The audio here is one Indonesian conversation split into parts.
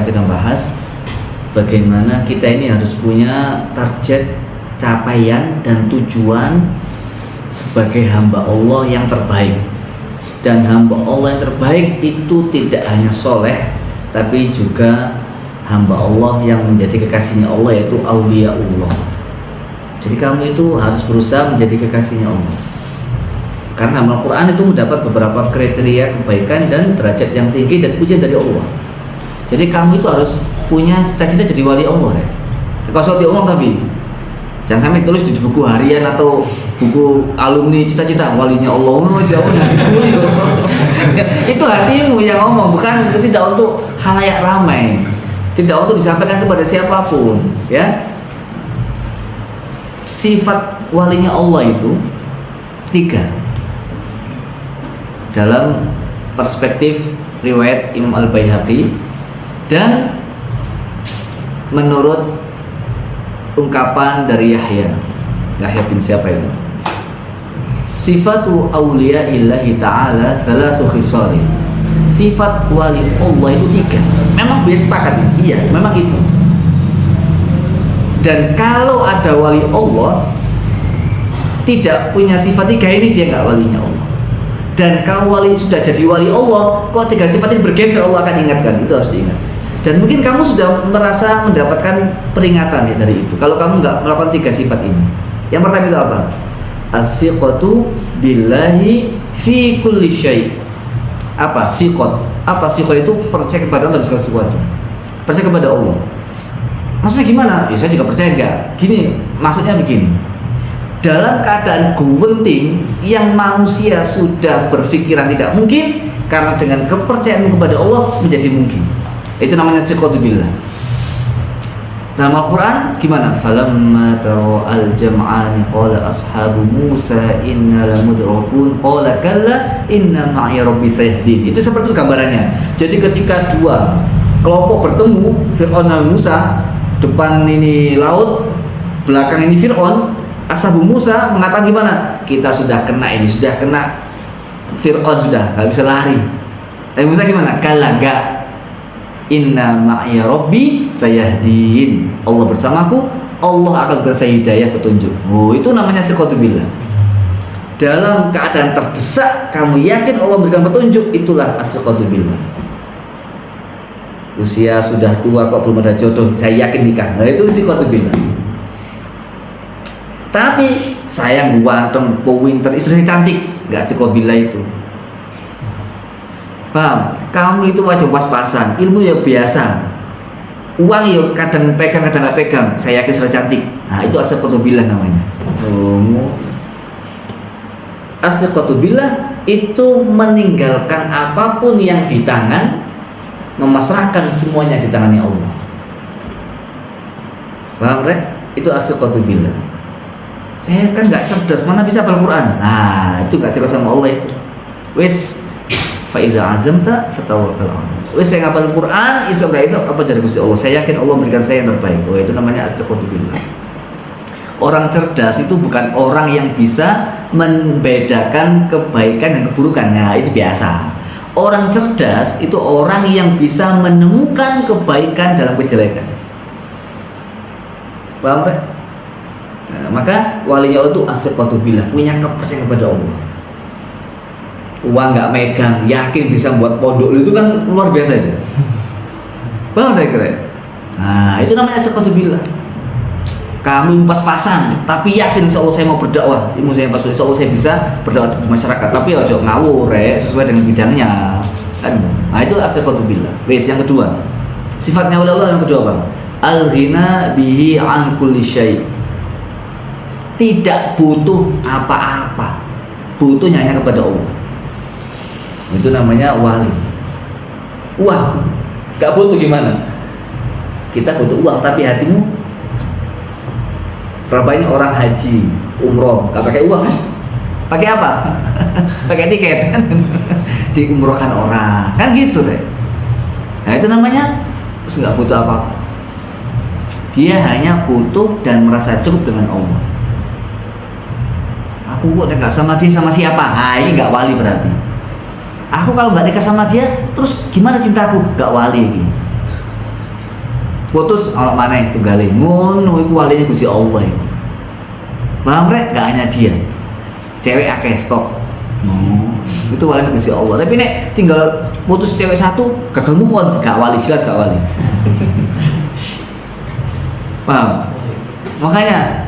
Kita bahas bagaimana kita ini harus punya target, capaian dan tujuan sebagai hamba Allah yang terbaik. Dan hamba Allah yang terbaik itu tidak hanya soleh, tapi juga hamba Allah yang menjadi kekasihnya Allah, yaitu aulia Allah. Jadi kamu itu harus berusaha menjadi kekasihnya Allah, karena Al-Quran itu mendapat beberapa kriteria kebaikan dan derajat yang tinggi dan pujian dari Allah. Jadi kamu itu harus punya cita-cita jadi wali Allah ya. Kalau diomong tapi jangan sampai tulis di buku harian atau buku alumni cita-cita walinya Allah. Itu hatimu yang ngomong, bukan, tidak untuk khalayak ramai, tidak untuk disampaikan kepada siapapun ya. Sifat walinya Allah itu 3 dalam perspektif riwayat Imam Al-Baihaqi dan menurut ungkapan dari Yahya bin siapa itu? Sifatu awliyaillahi ta'ala thalathu khisal. Sifat wali Allah itu 3. Memang biasa sepakat, iya, memang itu. Dan kalau ada wali Allah tidak punya sifat 3 ini, dia nggak walinya Allah. Dan kalau wali sudah jadi wali Allah, kok 3 sifat ini bergeser, Allah akan ingatkan. Itu harus diingat. Dan mungkin kamu sudah merasa mendapatkan peringatan ya dari itu kalau kamu nggak melakukan 3 sifat ini. Yang pertama itu apa? As-siqatu billahi fi kulli syai'. Apa? Siqat. Apa siqat itu? Percaya kepada Allah segala sesuatu. Percaya kepada Allah. Maksudnya gimana? Ya saya juga percaya enggak. Gini, maksudnya begini. Dalam keadaan gunting yang manusia sudah berpikiran tidak mungkin, karena dengan kepercayaanmu kepada Allah menjadi mungkin. Itu namanya siqatu billah. Dalam Al-Quran gimana? Falamma tara'al jam'ani qala ashabu Musa inna lamudrakun qala kalla inna ma'iya rabbi sayahdin. Itu seperti itu gambarannya. Jadi ketika 2 kelompok bertemu, Fir'aun dan Musa, depan ini laut, belakang ini Fir'aun, ashabu Musa mengatakan gimana? Kita sudah kena ini, sudah kena Fir'aun, sudah nggak bisa lari. Musa gimana? Kalla, enggak. Inna ma'iya rabbi sayahdin. Allah bersamaku, Allah akan berikan saya hidayah, petunjuk. Oh, itu namanya siqatu billah. Dalam keadaan terdesak kamu yakin Allah berikan petunjuk, itulah as-siqatu billah. Usia sudah tua kok belum ada jodoh, saya yakin nikah. Nah, itu siqatu billah. Tapi sayang ganteng, pinter, istri cantik, enggak siqatu billah itu. Paham? Kamu itu wajib was-wasan, ilmu ya biasa, uang ya kadang pegang kadang nggak pegang. Saya yakin saya cantik. Nah, itu as-siqatu billah namanya. As-siqatu billah itu meninggalkan apapun yang di tangan, memasrahkan semuanya di tangannya Allah. Paham, Rek? Itu as-siqatu billah. Saya kan nggak cerdas, mana bisa hafal Quran. Nah, itu nggak cerdas sama Allah itu. Wes, faiza azamta fatawakkal 'ala Allah. Wes saya ngapal Quran, isok gak isok apa jadi Gusti Allah. Saya yakin Allah memberikan saya yang terbaik. Oh, itu namanya as-siqatu billah. Orang cerdas itu bukan orang yang bisa membedakan kebaikan dan keburukan. Nah, itu biasa. Orang cerdas itu orang yang bisa menemukan kebaikan dalam kejelekan. Paham, Pak? Nah, maka walinya Allah itu as-siqatu billah, punya kepercayaan kepada Allah. Uang nggak megang, yakin bisa buat pondok, itu kan luar biasa itu. Bang, saya kira. Nah, itu namanya siqatu billah. Kamu pas-pasan, tapi yakin insya Allah saya mau berdakwah, ilmu saya pas, insya Allah saya bisa berdakwah di masyarakat. Tapi ojo ngawur, sesuai dengan bidangnya. Kan? Nah, itu siqatu billah. Wes, yang kedua, sifatnya Allah yang kedua, Bang. Al-ghina bihi an kulli syai'. Tidak butuh apa-apa, butuhnya hanya kepada Allah. Itu namanya wali. Uang gak butuh, gimana? Kita butuh uang, tapi hatimu. Berapa banyak orang haji, umroh gak pakai uang kan? Pakai apa? Pakai tiket kan? Diumrohkan orang kan gitu deh. Nah, itu namanya gak butuh apa-apa. Dia hanya butuh dan merasa cukup dengan Allah. Aku kok gak sama dia, sama siapa? Nah, ini gak wali berarti. Aku kalau nggak nikah sama dia, terus gimana cintaku? Gak wali ini. putus ono maneh tunggale ngono iku waline Gusti Allah iku. Paham rek? Gak hanya dia. Cewek akeh stok. Itu waline Gusti Allah. Tapi nek tinggal putus cewek satu gagal move on, gak wali, jelas gak wali. Paham? Makanya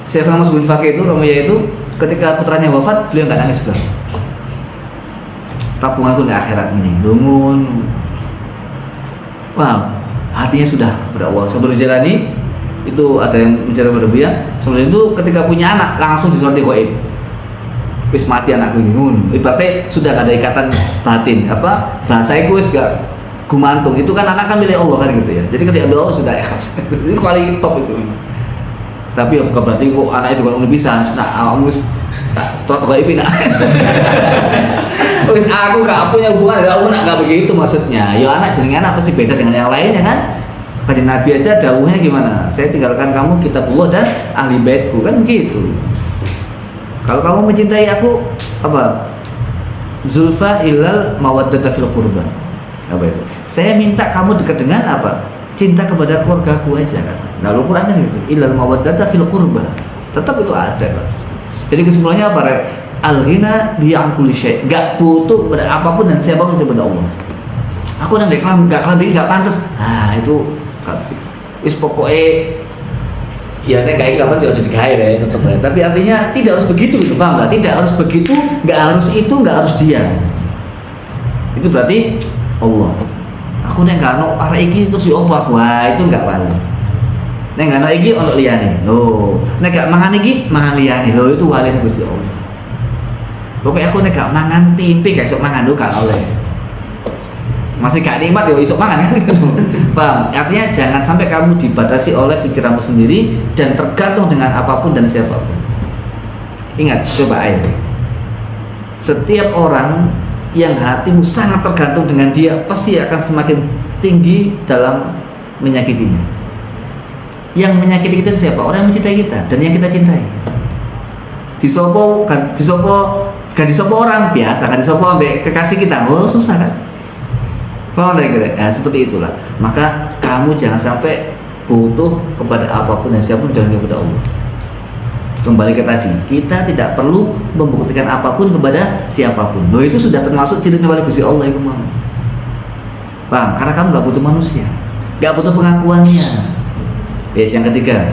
Syekh Mas bin Fakih itu Romiya itu ketika putranya wafat beliau nggak nangis belas. Tabunganku di akhirat ini, lungun. Wow, hatinya sudah kepada Allah. Sebelum jalani itu ada yang menceritakan kepada beliau. Sebelum itu ketika punya anak langsung disolati ghaib. Wis mati anakku ini. Ibaratnya sudah gak ada ikatan batin. Apa bahasa itu wis gak gumantung. Itu kan anak kan milik Allah kan gitu ya. Jadi ketika Allah sudah ikhlas. Ini paling top itu. Tapi bukan berarti kok anak itu kalau bisa nak amus tak ghaib nak. Wis aku gak punya hubungan dengan aku gak begitu maksudnya. Ya anak jenenge anak pasti beda dengan yang lainnya kan. Kanjeng Nabi aja dawuhnya gimana? Saya tinggalkan kamu kitabullah dan ahli baitku kan begitu. Kalau kamu mencintai aku apa? Zulfa ilal mawaddata fil qurba. Apa itu? Saya minta kamu dekat dengan apa? Cinta kepada keluargaku aja kan. Nah, Al-Qur'an kan gitu. Ilal mawaddata fil qurba. Tetap itu ada kan. Jadi kesimpulannya apa? Al-ghina bi'an kulli syai'. Enggak butuh pada apapun dan siapapun kepada Allah. Aku udah enggak kelam enggak pantas. Nah, itu wis pokoknya ya nek gawe kapan sih udah digawe ya tetep ya. Tapi artinya tidak harus begitu gitu, paham enggak? Tidak harus begitu, enggak harus itu, enggak harus dia. Itu berarti Allah. Aku nek enggak ono arek iki terus yo opo aku? Wah, itu enggak wali. Nek enggak ono iki ono liyane. Loh, nek gak mangan iki mangan liyane. Loh, itu waline Gusti Allah. Pokoknya aku nek gak mangan tempe gak iso mangan lho gak oleh. Masih gak nikmat ya iso mangan kan. Paham? Artinya jangan sampai kamu dibatasi oleh pikiranmu sendiri dan tergantung dengan apapun dan siapapun. Ingat, coba aja. Setiap orang yang hatimu sangat tergantung dengan dia pasti akan semakin tinggi dalam menyakitinya. Yang menyakiti kita itu siapa? Orang yang mencintai kita dan yang kita cintai. Disopo gak disopo orang biasa, gak disopo ambek kekasih kita, oh susah kan? Paham kira? Nah, seperti itulah. Maka kamu jangan sampai butuh kepada apapun dan siapapun dan kepada Allah. Kembali ke tadi, kita tidak perlu membuktikan apapun kepada siapapun. Loh, itu sudah termasuk ciri wali Gusti Allah itu mau. Paham? Karena kamu gak butuh manusia, gak butuh pengakuannya. Yes, yang ketiga,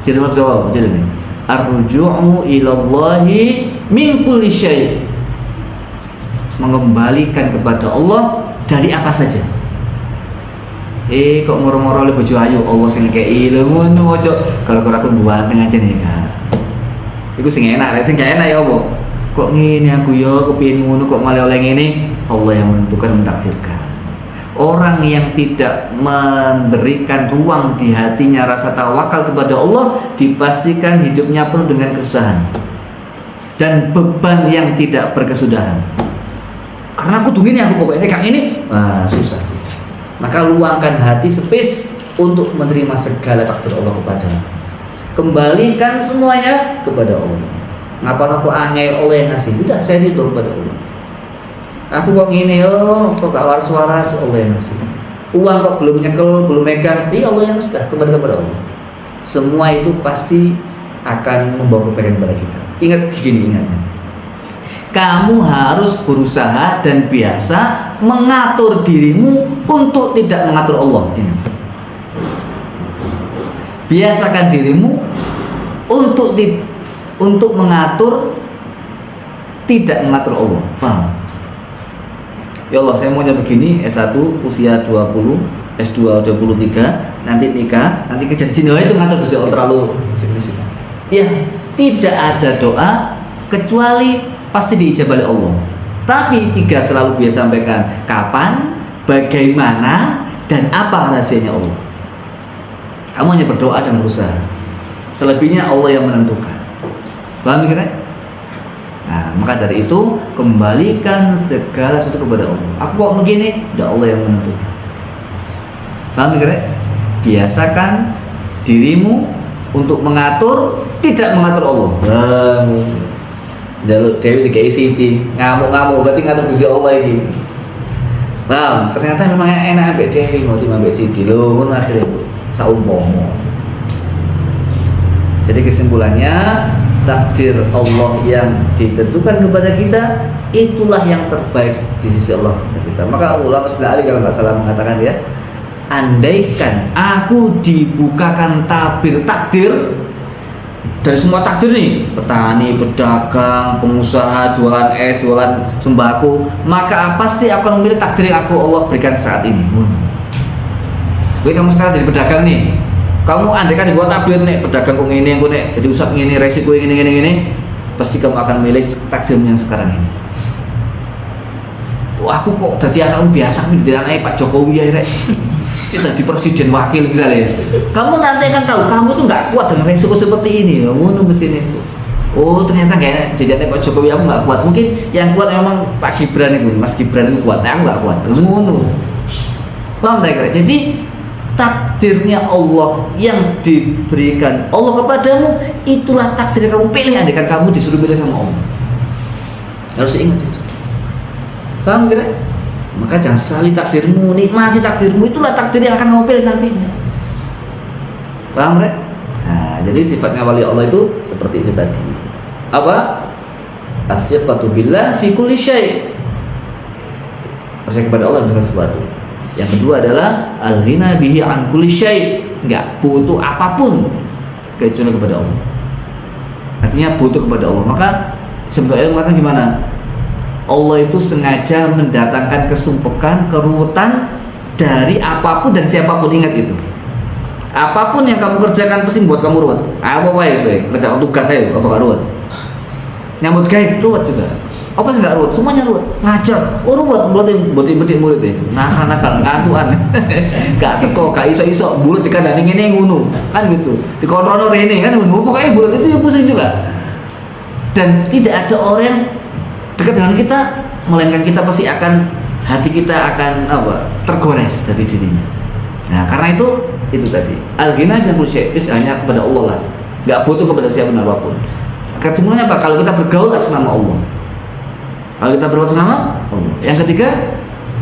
ciri wali Gusti Allah, jadi ini. Ar-ruju'u ilallahi min kulli syai'. Mengembalikan kepada Allah dari apa saja. Kok moro-moro oleh bojo ayu Allah sing ngekeki lho ngono ojo kalau aku ganteng aja nih kan. Iku sing enak, sing gak enak ya apa? Kok ngene aku ya kepengin ngono kok malah oleh ngene. Allah yang menentukan mentakdirkan. Orang yang tidak memberikan ruang di hatinya rasa tawakal kepada Allah dipastikan hidupnya penuh dengan kesusahan dan beban yang tidak berkesudahan. Karena aku tungguin aku pokoknya kayak ini, susah. Maka luangkan hati space untuk menerima segala takdir Allah kepada-Mu. Kembalikan semuanya kepada Allah. Ngapa aku angel Allah yang ngasih? Udah saya ridho kepada Allah. Aku kok gini kok gak waras-waras, Allah yang ngasih. Uang kok belum nyekel, belum megang, Allah yang sudah kembali kepada Allah. Semua itu pasti akan membawa kebaikan kepada kita. Ingat begini, ingatnya. Kamu harus berusaha dan biasa mengatur dirimu untuk tidak mengatur Allah. Ingat. Biasakan dirimu untuk mengatur tidak mengatur Allah. Paham? Ya Allah, saya maunya begini, S1 usia 20, S2 23, nanti nikah, nanti kerja di sini. Itu ngatur Gusti Allah terlalu signifikan. Ya, tidak ada doa kecuali pasti diijabah oleh Allah. Tapi tiga selalu biasa sampaikan, kapan, bagaimana, dan apa rahasianya Allah. Kamu hanya berdoa dan berusaha. Selebihnya Allah yang menentukan. Paham kira? Nah, maka dari itu kembalikan segala sesuatu kepada Allah. Aku kok begini, udah Allah yang menentukan. Paham kira? Biasakan dirimu untuk mengatur, tidak mengatur Allah. Jaluk Dewi 3 ICT, ngamuk-ngamuk berarti ngatur Gusti Allah ini. Bang, ternyata memang enak ambek Dewi, mau ambek Siti lho, ngono akhirnya saumpama. Jadi kesimpulannya, takdir Allah yang ditentukan kepada kita itulah yang terbaik di sisi Allah kepada kita. Maka ulama sekali kalau nggak salah mengatakan ya, andaikan aku dibukakan tabir takdir dari semua takdir nih, petani, pedagang, pengusaha, jualan es, jualan sembako, maka pasti aku akan memilih takdir yang Allah berikan saat ini. Oke, kamu sekarang jadi pedagang nih, kamu andaikan dibuat tabir nih, pedagang kok ini, aku nih jadi ustadz ini, resiko ini, pasti kamu akan milih takdirmu yang sekarang ini. Wah, aku kok jadi anakmu biasa nih, jadi anaknya Pak Jokowi ya, tidak di presiden wakil misalnya. Kamu nanti akan tahu kamu tuh nggak kuat dengan resiko seperti ini. Ngono mesinnya. Oh ternyata nggak jadi anaknya Pak Jokowi, aku nggak kuat. Mungkin yang kuat memang Pak Gibran itu, Mas Gibran itu kuat. Aku nggak kuat. Ngono. Paham tak kira? Jadi takdirnya Allah yang diberikan Allah kepadamu, itulah takdir yang kamu pilih. Andaikan kamu disuruh pilih sama Allah, harus ingat itu. Paham kira? Maka jangan sesali takdirmu, nikmati takdirmu, itulah takdir yang akan kamu pilih nantinya. Paham rek? Nah, jadi sifatnya wali Allah itu seperti itu tadi. Apa? As-siqatu billah fi kulli syai'. Percaya kepada Allah dengan sesuatu. Yang kedua adalah al-ghina bihi an kulli syai'. Enggak butuh apapun kecuali kepada Allah. Artinya butuh kepada Allah. Maka sebetulnya mengatakan gimana? Allah itu sengaja mendatangkan kesumpekan, keruwetan dari apapun dan siapapun. Ingat itu. Apapun yang kamu kerjakan pasti buat kamu ruwet. Apa wae kerjaan tugas saya apa gak ruwet. Nyambut gawe ruwet juga. Apa sih gak ruwet? Semuanya ruwet. Ngajar, ruwet berarti murid ya. Nakal ngantuan. Gak teko, gak iso-iso, bulet dikandani ngene ngono. Kan gitu. Dikontrono rene kan ngono. Pokoknya bulet itu ya pusing juga. Dan tidak ada orang dekat dengan kita, melainkan kita pasti akan, hati kita akan tergores dari dirinya. Nah karena itu tadi al-ghina dan kulli hanya kepada Allah lah, nggak butuh kepada siapa apapun. Kesimpulannya apa? Kalau kita bergaul atas nama Allah, kalau kita berbuat nama Allah. Yang ketiga,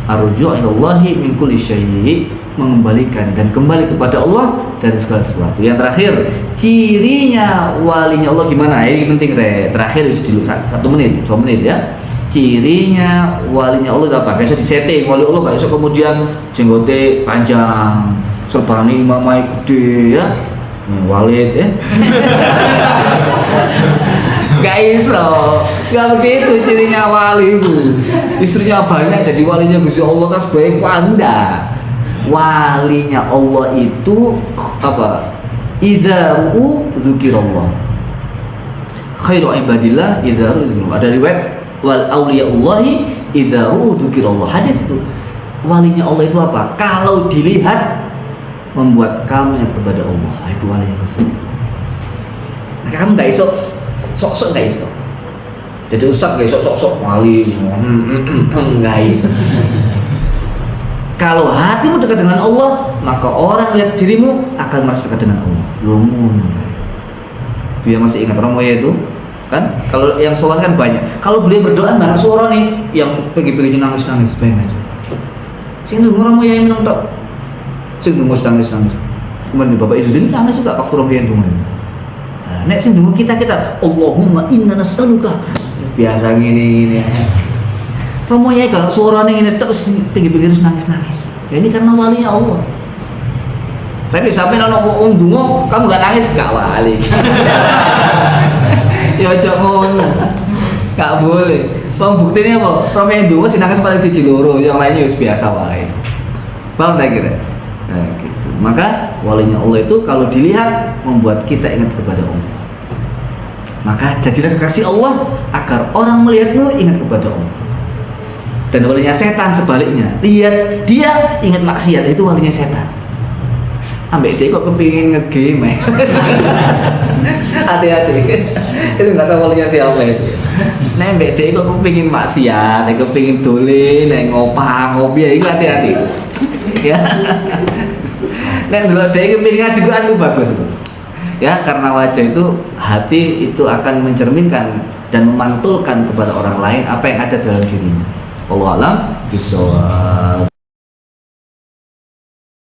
arju' ilallahi min kulli syai', mengembalikan dan kembali kepada Allah dari segala sesuatu. Yang terakhir, cirinya walinya Allah gimana? Ini penting terakhir dulu 1 menit, 2 menit ya. Cirinya walinya Allah itu apa? Gak bisa disetting wali Allah, gak bisa kemudian jenggote panjang, serbani mamai gede ya. Walid ya. Gak iso, gak begitu cirinya wali itu. Istrinya banyak jadi walinya Gusti Allah tas baik Anda. Walinya Allah itu apa? Idza ru'u dzikirallah. Khairu ibadillah idza ru'u dzikirallah. Ada riwayat wal auliyaullahi idza ru'u dzikirallah. Hadis itu. Walinya Allah itu apa? Kalau dilihat membuat kamu ingat kepada Allah. Itu walinya Allah. Nah, kamu enggak iso sok-sok enggak iso. Jadi ustaz enggak iso sok-sok wali. Enggak iso. Kalau hatimu dekat dengan Allah, maka orang lihat dirimu akan merasa dekat dengan Allah. Lumun. Dia masih ingat Romoya itu, kan? Kalau yang sowan kan banyak. Kalau beliau berdoa nggak ada suara nih, yang pergi-pergi nangis-nangis, bayang aja. Sing nunggu Romoya yang menang tak? Sing nunggu nangis-nangis. Kemudian Bapak Izzuddin nangis juga Pak Romoya yang nunggu. Nah, nek sing nunggu kita Allahumma inna nas'aluka. Biasa gini. Romonya kalau suaranya ini terus pinggir-pinggir nangis-nangis. Ya ini karena walinya Allah. Tapi sampai nono wong dungo, kamu gak nangis gak wali. Ya ojo ngono. Gak boleh. Wong buktine apa? Romonya dungo sing nangis paling siji loro, yang lainnya wis biasa wae. Paham tak kira? Nah, gitu. Maka walinya Allah itu kalau dilihat membuat kita ingat kepada Allah. Maka jadilah kekasih Allah agar orang melihatmu ingat kepada Allah. Dan walinya setan sebaliknya, lihat dia ingat maksiat, itu walinya setan. Ambek dia kok kepingin nge-game. Hati-hati. Itu nggak tahu walinya siapa itu. Nah, ambek dia kok kepingin maksiat, kepingin dolen, ngopi, itu hati-hati. Ya. Nah, dulu dia kepingin ngaji Quran itu bagus. Ya, karena wajah itu, hati itu akan mencerminkan dan memantulkan kepada orang lain apa yang ada dalam dirinya. Wallahu a'lam bishawab.